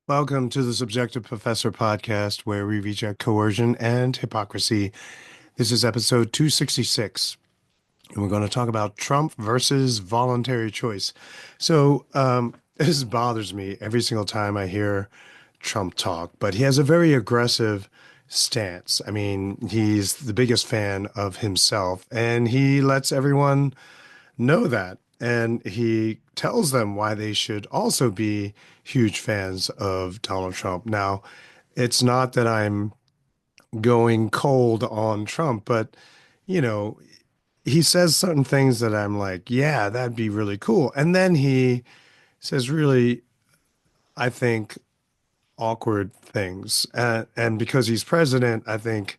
Welcome to the Subjective Professor podcast, where we reject coercion and hypocrisy. This is episode 266, and we're going to talk about Trump versus voluntary choice. This bothers me every single time I hear Trump talk, but he has a very aggressive stance. I mean, he's the biggest fan of himself, and he lets everyone know that. And he tells them why they should also be huge fans of Donald Trump. Now, it's not that I'm going cold on Trump, but, you know, he says certain things that I'm like, yeah, that'd be really cool. And then he says really, I think, awkward things. And because he's president, I think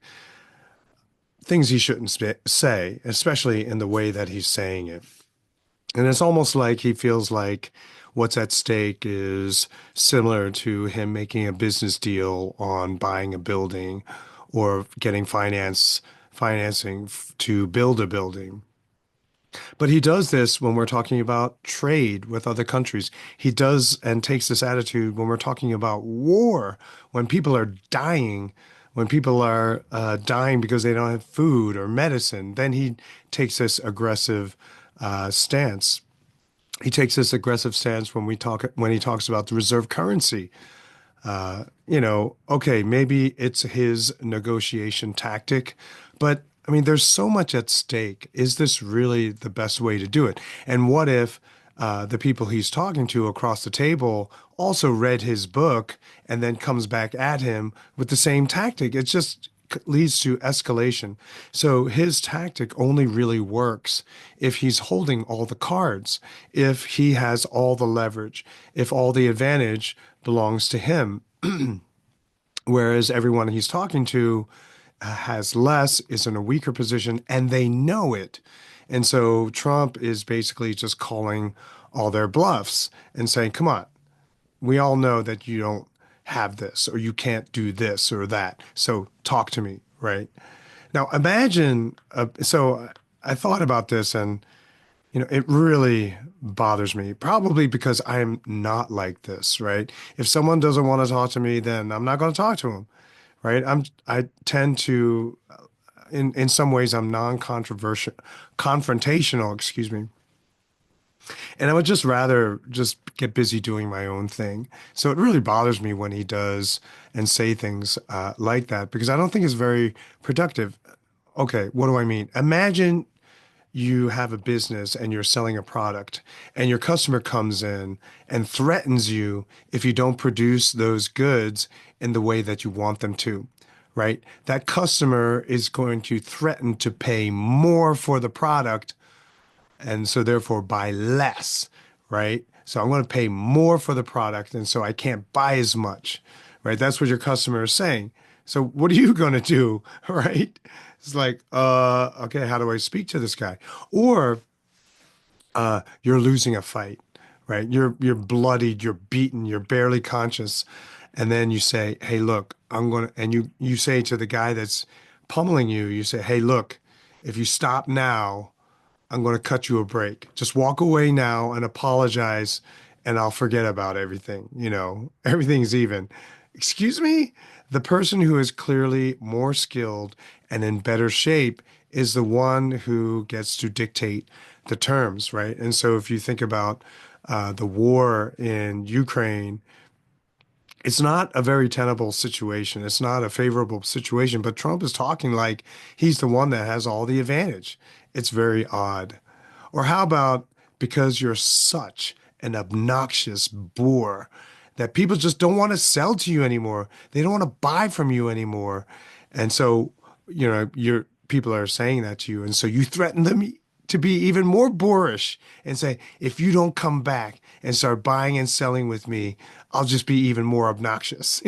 things he shouldn't say, especially in the way that he's saying it. And it's almost like he feels like what's at stake is similar to him making a business deal on buying a building or getting financing to build a building. But he does this when we're talking about trade with other countries. He does and takes this attitude when we're talking about war, when people are dying, when people are dying because they don't have food or medicine. Then he takes this aggressive stance. He takes this aggressive stance when he talks about the reserve currency. Okay, maybe it's his negotiation tactic, but I mean, there's so much at stake. Is this really the best way to do it? And what if the people he's talking to across the table also read his book and then comes back at him with the same tactic? It just leads to escalation. So his tactic only really works if he's holding all the cards, if he has all the leverage, if all the advantage belongs to him. Whereas everyone he's talking to has less, is in a weaker position, and they know it. And so Trump is basically just calling all their bluffs and saying, come on, we all know that you don't have this or you can't do this or that. So talk to me, right? Now imagine, so I thought about this and, it really bothers me, probably because I'm not like this, right? If someone doesn't want to talk to me, then I'm not going to talk to them, right? I tend to, in some ways, I'm non-controversial, confrontational, excuse me. And I would just rather just get busy doing my own thing. So it really bothers me when he does and say things like that because I don't think it's very productive. Okay, what do I mean? Imagine you have a business and you're selling a product and your customer comes in and threatens you if you don't produce those goods in the way that you want them to, right? That customer is going to threaten to pay more for the product and so therefore buy less, right? So I'm going to pay more for the product and so I can't buy as much, right? That's what your customer is saying. So what are you going to do, right? It's like, okay, how do I speak to this guy? Or you're losing a fight, right? You're bloodied, you're beaten, you're barely conscious, and then you say, "Hey, look, I'm gonna," and you say to the guy that's pummeling you, you say, "Hey, look, if you stop now, I'm going to cut you a break. Just walk away now and apologize, and I'll forget about everything. Everything's even." Excuse me? The person who is clearly more skilled and in better shape is the one who gets to dictate the terms, right? And so if you think about the war in Ukraine, it's not a very tenable situation. It's not a favorable situation, but Trump is talking like he's the one that has all the advantage. It's very odd. Or how about because you're such an obnoxious bore that people just don't want to sell to you anymore. They don't want to buy from you anymore. And so, your people are saying that to you. And so you threaten them to be even more boorish and say, if you don't come back and start buying and selling with me, I'll just be even more obnoxious.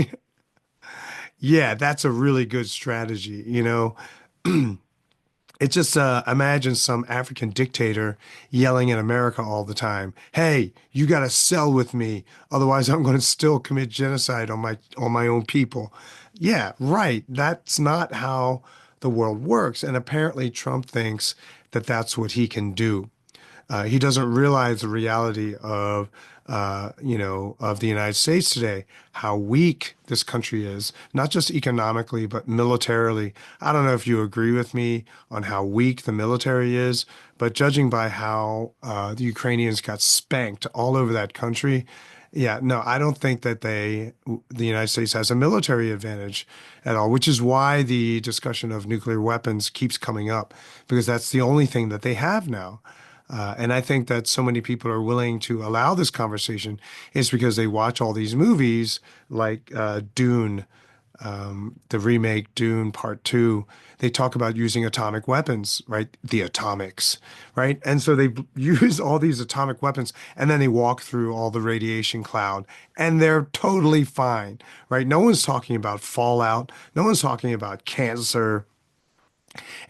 Yeah, that's a really good strategy. It's just imagine some African dictator yelling at America all the time. Hey, you got to sell with me, otherwise I'm going to still commit genocide on my own people. Yeah, right. That's not how the world works. And apparently Trump thinks that that's what he can do. He doesn't realize the reality of of the United States today, how weak this country is, not just economically, but militarily. I don't know if you agree with me on how weak the military is, but judging by how the Ukrainians got spanked all over that country, yeah, no, I don't think that the United States has a military advantage at all, which is why the discussion of nuclear weapons keeps coming up, because that's the only thing that they have now. And I think that so many people are willing to allow this conversation is because they watch all these movies like Dune, the remake Dune Part Two. They talk about using atomic weapons, right? The atomics, right? And so they use all these atomic weapons and then they walk through all the radiation cloud and they're totally fine, right? No one's talking about fallout. No one's talking about cancer,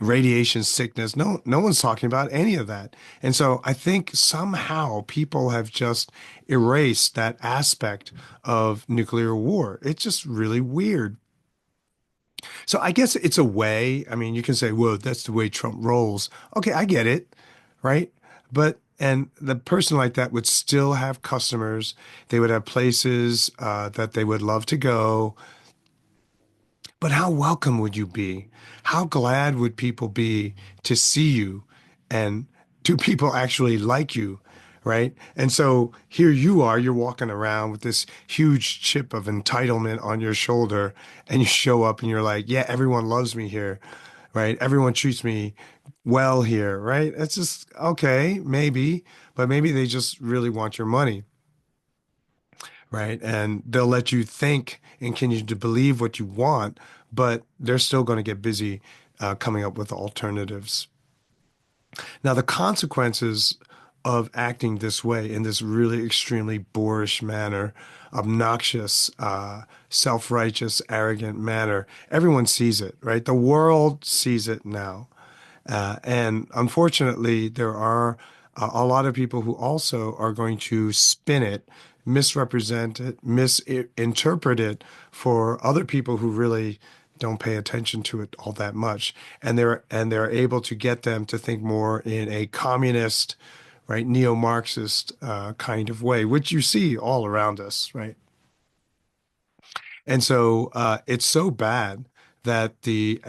radiation sickness. No one's talking about any of that. And so I think somehow people have just erased that aspect of nuclear war. It's just really weird. So I guess it's a way. I mean, you can say, well, that's the way Trump rolls. Okay, I get it, right? But and the person like that would still have customers. They would have places that they would love to go. But how welcome would you be? How glad would people be to see you? And do people actually like you? Right. And so here you are, you're walking around with this huge chip of entitlement on your shoulder, and you show up and you're like, yeah, everyone loves me here. Right. Everyone treats me well here. Right. It's just okay, maybe, but maybe they just really want your money, right? And they'll let you think and continue to believe what you want, but they're still going to get busy coming up with alternatives. Now, the consequences of acting this way in this really extremely boorish manner, obnoxious, self-righteous, arrogant manner, everyone sees it, right? The world sees it now. And unfortunately, there are a lot of people who also are going to spin it, misrepresent it, misinterpret it for other people who really don't pay attention to it all that much. And they're able to get them to think more in a communist, right, neo-Marxist kind of way, which you see all around us, right? And so it's so bad that the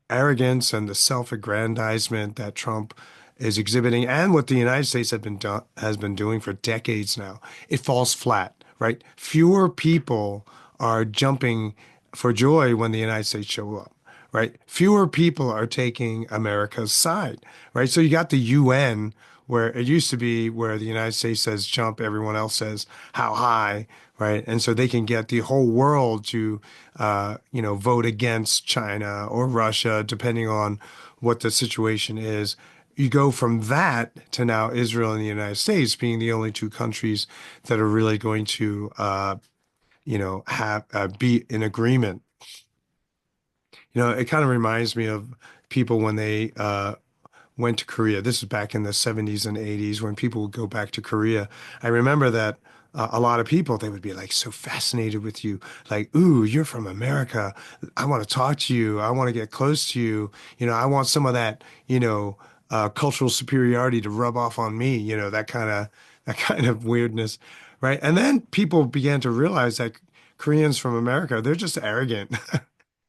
arrogance and the self-aggrandizement that Trump is exhibiting and what the United States has been doing for decades now, it falls flat, right? Fewer people are jumping for joy when the United States show up, right? Fewer people are taking America's side, right? So you got the UN where it used to be where the United States says jump, everyone else says how high, right? And so they can get the whole world to, vote against China or Russia, depending on what the situation is. You go from that to now Israel and the United States being the only two countries that are really going to, have be in agreement. It kind of reminds me of people when they went to Korea. This is back in the 70s and 80s when people would go back to Korea. I remember that a lot of people, they would be like so fascinated with you, like, ooh, you're from America. I want to talk to you. I want to get close to you. I want some of that, cultural superiority to rub off on me, that kind of weirdness, right? And then people began to realize that Koreans from America, they're just arrogant.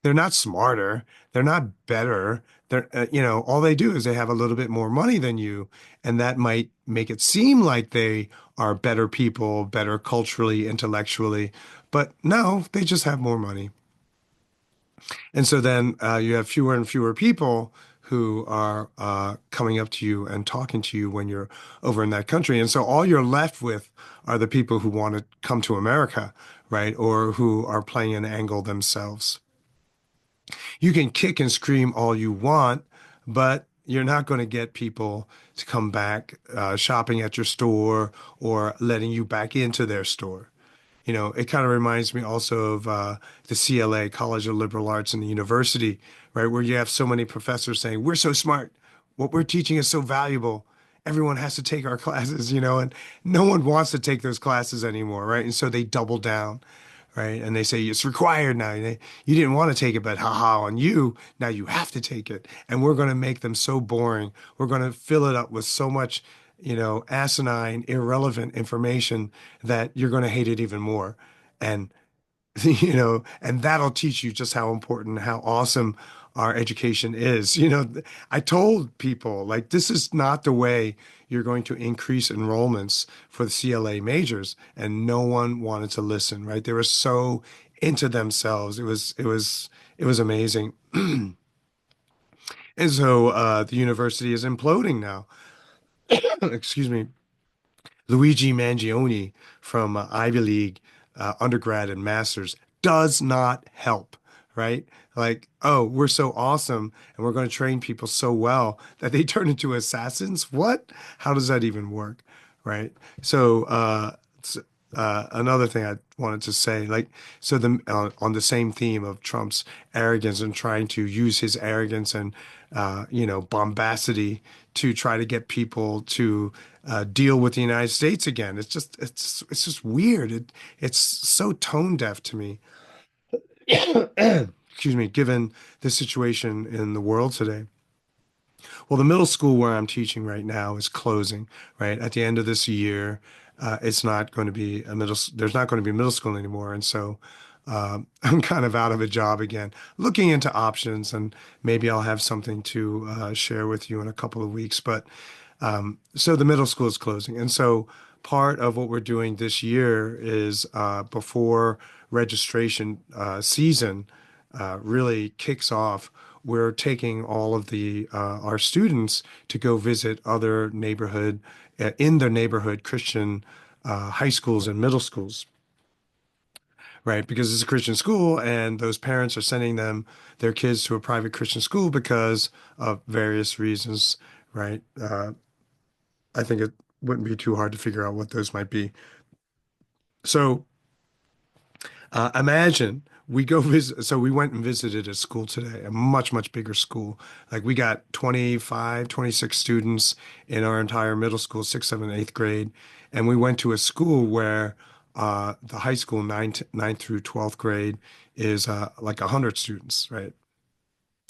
They're not smarter. They're not better. All they do is they have a little bit more money than you, and that might make it seem like they are better people, better culturally, intellectually. But no, they just have more money. And so then you have fewer and fewer people who are coming up to you and talking to you when you're over in that country. And so all you're left with are the people who want to come to America, right? Or who are playing an angle themselves. You can kick and scream all you want, but you're not going to get people to come back shopping at your store or letting you back into their store. It kind of reminds me also of the CLA, College of Liberal Arts and the university, right? Where you have so many professors saying, we're so smart. What we're teaching is so valuable. Everyone has to take our classes, and no one wants to take those classes anymore, right? And so they double down, right? And they say it's required now. You didn't want to take it, but haha on you. Now you have to take it. And we're going to make them so boring. We're going to fill it up with so much, asinine, irrelevant information that you're going to hate it even more. And and that'll teach you just how important, how awesome our education is. I told people, like, this is not the way you're going to increase enrollments for the CLA majors, and no one wanted to listen, right? They were so into themselves. It was amazing. And so the university is imploding now. Excuse me. Luigi Mangione from Ivy League undergrad and masters does not help, right? Like, oh, we're so awesome and we're going to train people so well that they turn into assassins. What? How does that even work, right? So, another thing I wanted to say, like, so on the same theme of Trump's arrogance and trying to use his arrogance and bombacity to try to get people to deal with the United States again. It's just weird. It's so tone deaf to me. Excuse me, given the situation in the world today. Well, the middle school where I'm teaching right now is closing, right? At the end of this year, it's not going to be there's not going to be middle school anymore. And so I'm kind of out of a job again, looking into options, and maybe I'll have something to share with you in a couple of weeks. But so the middle school is closing. And so part of what we're doing this year is before registration season really kicks off, we're taking all of the our students to go visit other in their neighborhood Christian high schools and middle schools, right? Because it's a Christian school, and those parents are sending their kids to a private Christian school because of various reasons, right? I think it wouldn't be too hard to figure out what those might be. So imagine we go visit. So we went and visited a school today, a much, much bigger school. Like we got 25, 26 students in our entire middle school, sixth, seventh, eighth grade. And we went to a school where the high school, ninth through 12th grade, is like 100 students, right?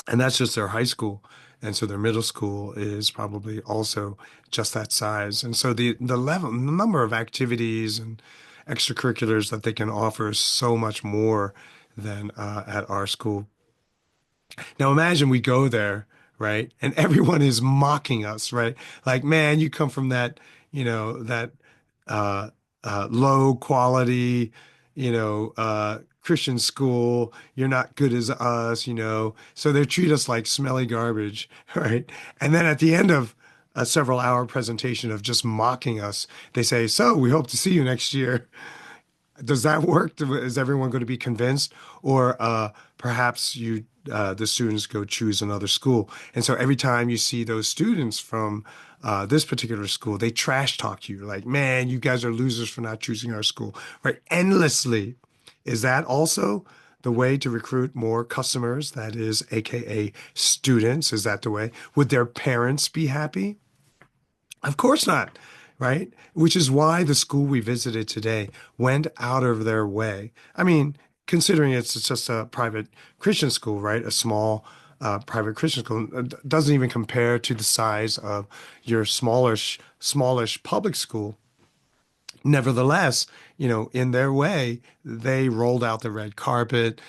And that's just their high school. And so their middle school is probably also just that size. And so the number of activities and extracurriculars that they can offer is so much more than at our school. Now imagine we go there, right? And everyone is mocking us, right? Like, man, you come from that uh, low quality, Christian school. You're not good as us. So they treat us like smelly garbage, right? And then at the end of a several hour presentation of just mocking us, they say, so we hope to see you next year. Does that work? Is everyone going to be convinced? Or perhaps the students go choose another school. And so every time you see those students from this particular school, they trash talk you like, man, you guys are losers for not choosing our school, right? Endlessly. Is that also the way to recruit more customers? That is, AKA students. Is that the way? Would their parents be happy? Of course not, right? Which is why the school we visited today went out of their way. I mean, considering it's just a private Christian school, right? A small private Christian school doesn't even compare to the size of your smallish public school. Nevertheless, in their way, they rolled out the red carpet.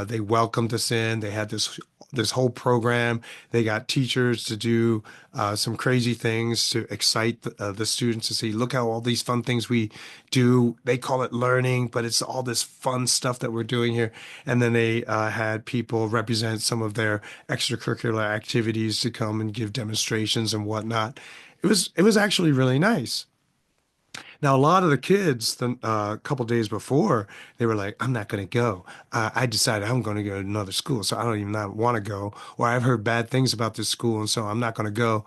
They welcomed us in. They had this whole program. They got teachers to do some crazy things to excite the students to see, look how all these fun things we do. They call it learning, but it's all this fun stuff that we're doing here. And then they had people represent some of their extracurricular activities to come and give demonstrations and whatnot. It was actually really nice. Now, a lot of the kids, a couple days before, they were like, I'm not going to go. I decided I'm going to go to another school, so I don't even not want to go. Or I've heard bad things about this school, and so I'm not going to go.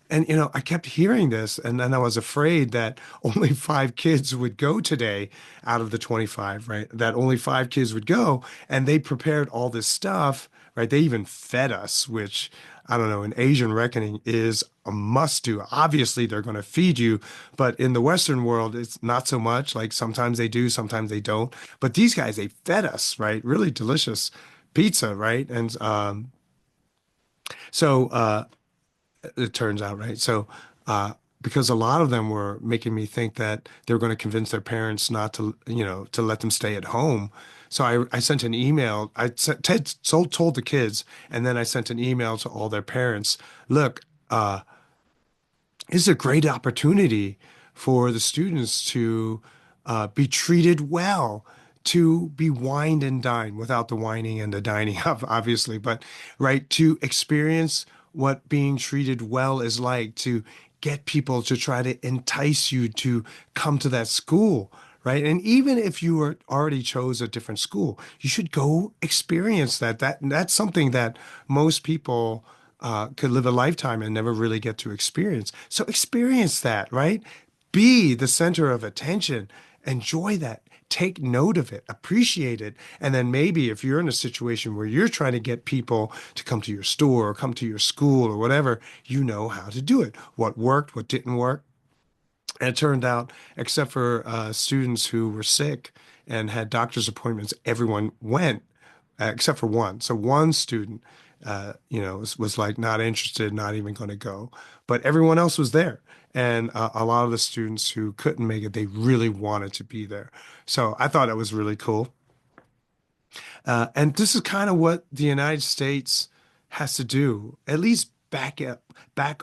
And, I kept hearing this, and then I was afraid that only five kids would go today out of the 25, right? That only five kids would go, and they prepared all this stuff, right? They even fed us, which I don't know, in Asian reckoning is a must do. Obviously, they're going to feed you, but in the Western world, it's not so much. Like sometimes they do, sometimes they don't. But these guys, they fed us, right? Really delicious pizza, right? And so it turns out, right? So because a lot of them were making me think that they were going to convince their parents not to, to let them stay at home. So I sent an email. Told the kids, and then I sent an email to all their parents. Look, it's a great opportunity for the students to be treated well, to be wined and dined without the whining and the dining, obviously, but right, to experience what being treated well is like, to get people to try to entice you to come to that school, right? And even if you were already chose a different school, you should go experience that. That's something that most people could live a lifetime and never really get to experience. So experience that, right? Be the center of attention. Enjoy that. Take note of it, appreciate it. And then maybe if you're in a situation where you're trying to get people to come to your store or come to your school or whatever, you know how to do it. What worked, what didn't work. And it turned out, except for students who were sick and had doctor's appointments, everyone went, except for one. So one student, was like not interested, not even going to go. But everyone else was there. And a lot of the students who couldn't make it, they really wanted to be there. So I thought it was really cool. And this is kind of what the United States has to do, at least back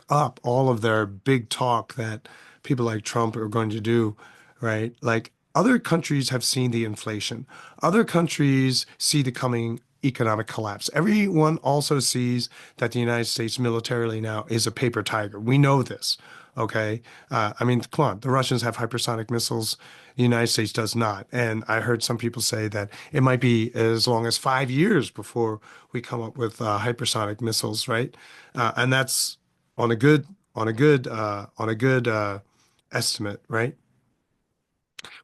up all of their big talk that people like Trump are going to do, right? Like other countries have seen the inflation. Other countries see the coming economic collapse. Everyone also sees that the United States militarily now is a paper tiger. We know this. Okay. I mean, come on. The Russians have hypersonic missiles. The United States does not. And I heard some people say that it might be as long as 5 years before we come up with hypersonic missiles, right? And that's on a good, on a good estimate, right?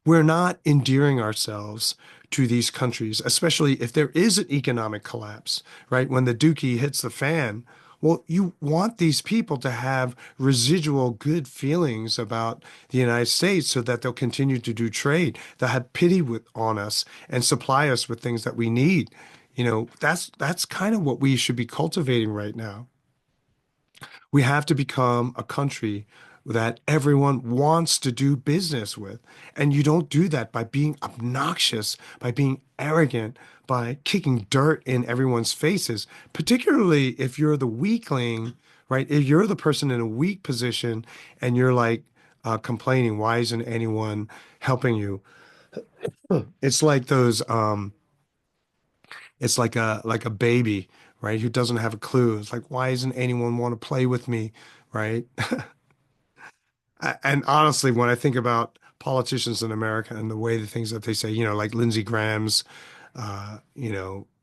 We're not endearing ourselves to these countries, especially if there is an economic collapse, right? When the dookie hits the fan, well, you want these people to have residual good feelings about the United States so that they'll continue to do trade. They'll have pity on us and supply us with things that we need. That's kind of what we should be cultivating right now. We have to become a country that everyone wants to do business with. And you don't do that by being obnoxious, by being arrogant, by kicking dirt in everyone's faces, particularly if you're the weakling, right? If you're the person in a weak position and you're like complaining, why isn't anyone helping you? It's like it's like a baby, right? Who doesn't have a clue. It's like, why isn't anyone want to play with me, right? And honestly, when I think about politicians in America and the way the things that they say, like Lindsey Graham's,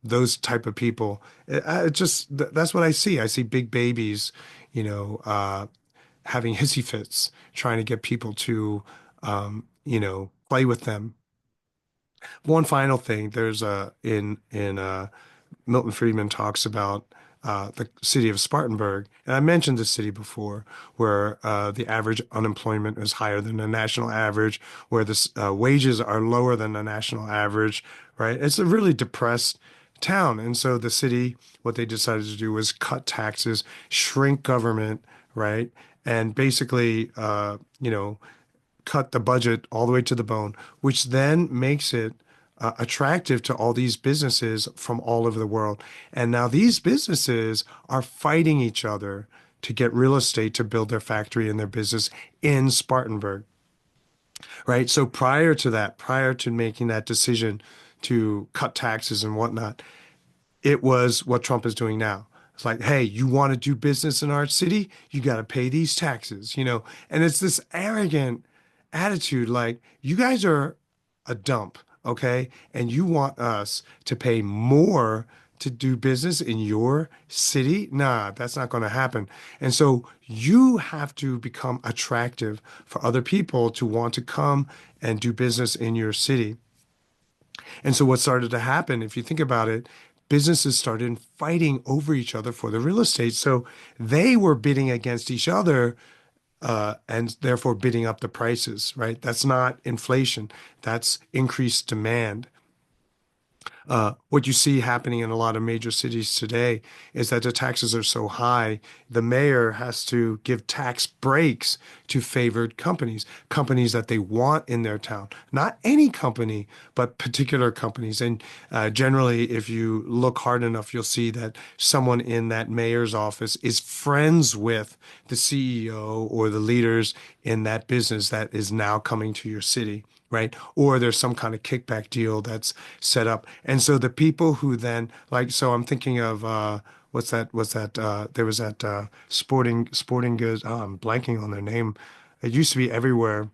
those type of people, that's what I see. I see big babies, you know, uh, having hissy fits, trying to get people to, play with them. One final thing, there's in Milton Friedman talks about the city of Spartanburg, and I mentioned this city before, where the average unemployment is higher than the national average, where the wages are lower than the national average, right? It's a really depressed town, and so the city, what they decided to do was cut taxes, shrink government, right? And basically, cut the budget all the way to the bone, which then makes it attractive to all these businesses from all over the world. And now these businesses are fighting each other to get real estate to build their factory and their business in Spartanburg, right? So prior to that, prior to making that decision to cut taxes and whatnot, it was what Trump is doing now. It's like, hey, you want to do business in our city? You got to pay these taxes. And it's this arrogant attitude like, you guys are a dump, okay? And you want us to pay more to do business in your city? Nah, that's not going to happen. And so you have to become attractive for other people to want to come and do business in your city. And so what started to happen, if you think about it, businesses started fighting over each other for the real estate. So they were bidding against each other and therefore bidding up the prices, right? That's not inflation. That's increased demand. What you see happening in a lot of major cities today is that the taxes are so high, the mayor has to give tax breaks to favored companies, companies that they want in their town. Not any company, but particular companies. And generally, if you look hard enough, you'll see that someone in that mayor's office is friends with the CEO or the leaders in that business that is now coming to your city, right? Or there's some kind of kickback deal that's set up. And so the people who then like, so I'm thinking of there was that sporting goods. Oh, I'm blanking on their name. It used to be everywhere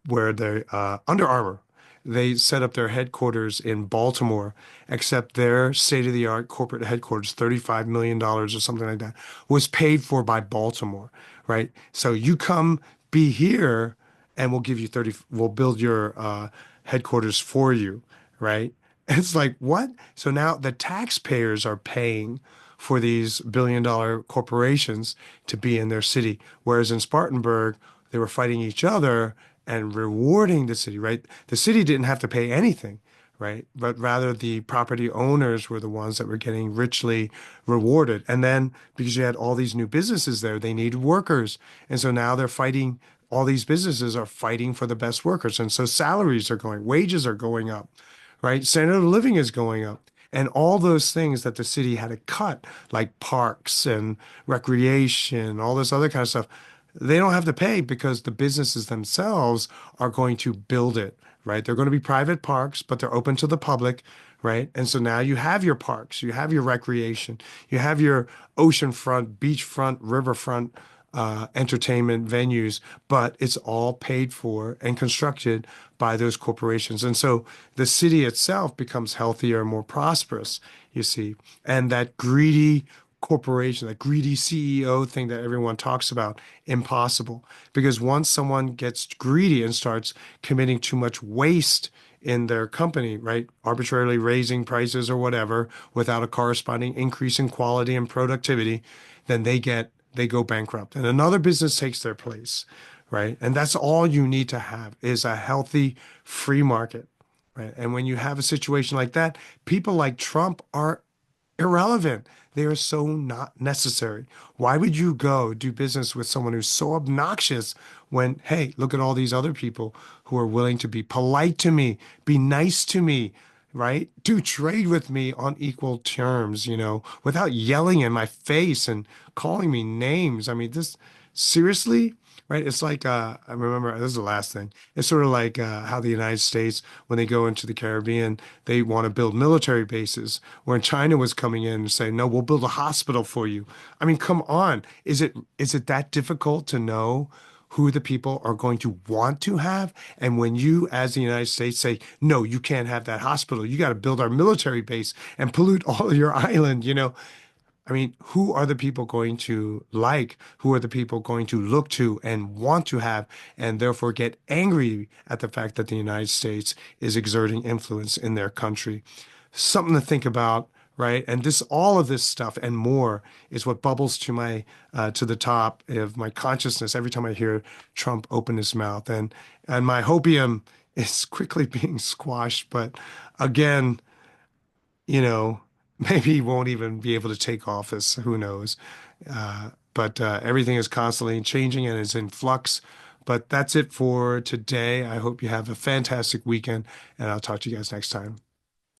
where they Under Armour. They set up their headquarters in Baltimore, except their state-of-the-art corporate headquarters, $35 million or something like that, was paid for by Baltimore, right? So you come be here and we'll give you 30, we'll build your headquarters for you, right? It's like, what? So now the taxpayers are paying for these billion-dollar corporations to be in their city. Whereas in Spartanburg, they were fighting each other and rewarding the city, right? The city didn't have to pay anything, right? But rather the property owners were the ones that were getting richly rewarded. And then because you had all these new businesses there, they needed workers. And so now they're fighting, all these businesses are fighting for the best workers. And so salaries are going, wages are going up, right? Standard of living is going up. And all those things that the city had to cut, like parks and recreation, all this other kind of stuff, they don't have to pay because the businesses themselves are going to build it, right? They're going to be private parks, but they're open to the public, right? And so now you have your parks, you have your recreation, you have your oceanfront, beachfront, riverfront entertainment venues, but it's all paid for and constructed by those corporations. And so the city itself becomes healthier and more prosperous, you see. And that greedy corporation, that greedy CEO thing that everyone talks about, impossible. Because once someone gets greedy and starts committing too much waste in their company, right? Arbitrarily raising prices or whatever without a corresponding increase in quality and productivity, then they go bankrupt and another business takes their place, right? And that's all you need to have is a healthy free market, right? And when you have a situation like that, people like Trump are irrelevant. They are so not necessary. Why would you go do business with someone who's so obnoxious when, hey, look at all these other people who are willing to be polite to me, be nice to me, right? Do trade with me on equal terms, without yelling in my face and calling me names. I mean, this seriously, right? It's like I remember this is the last thing. It's sort of like how the United States, when they go into the Caribbean, they want to build military bases. When China was coming in and saying, "No, we'll build a hospital for you." I mean, come on. Is it that difficult to know who the people are going to want to have? And when you, as the United States, say, "No, you can't have that hospital. You got to build our military base and pollute all of your island." I mean, who are the people going to like? Who are the people going to look to and want to have, and therefore get angry at the fact that the United States is exerting influence in their country? Something to think about, right? And all of this stuff and more is what bubbles to the top of my consciousness every time I hear Trump open his mouth, and my hopium is quickly being squashed. But again, you know, maybe he won't even be able to take office. Who knows? But everything is constantly changing and is in flux. But that's it for today. I hope you have a fantastic weekend, and I'll talk to you guys next time.